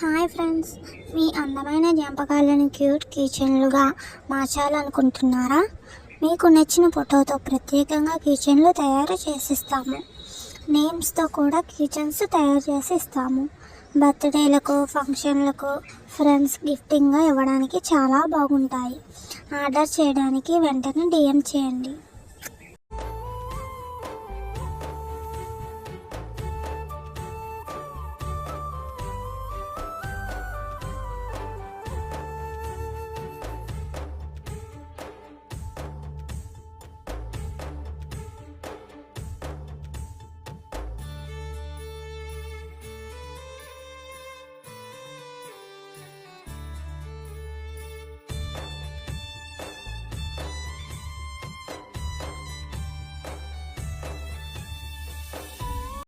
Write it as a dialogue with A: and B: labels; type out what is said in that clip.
A: Hi friends, మీ అందమైన జ్ఞాపకాలను cute కిచెన్లుగా మార్చాలనుకుంటున్నారా? మీకు నచ్చిన ఫోటోతో ప్రత్యేకంగా కిచెన్లు తయారు చేసిస్తాము. నేమ్స్తో కూడా కిచెన్స్ తయారు చేసి ఇస్తాము. బర్త్డేలకు, ఫంక్షన్లకు, ఫ్రెండ్స్ గిఫ్టింగ్గా ఇవ్వడానికి చాలా బాగుంటాయి. ఆర్డర్ చేయడానికి వెంటనే DM చేయండి.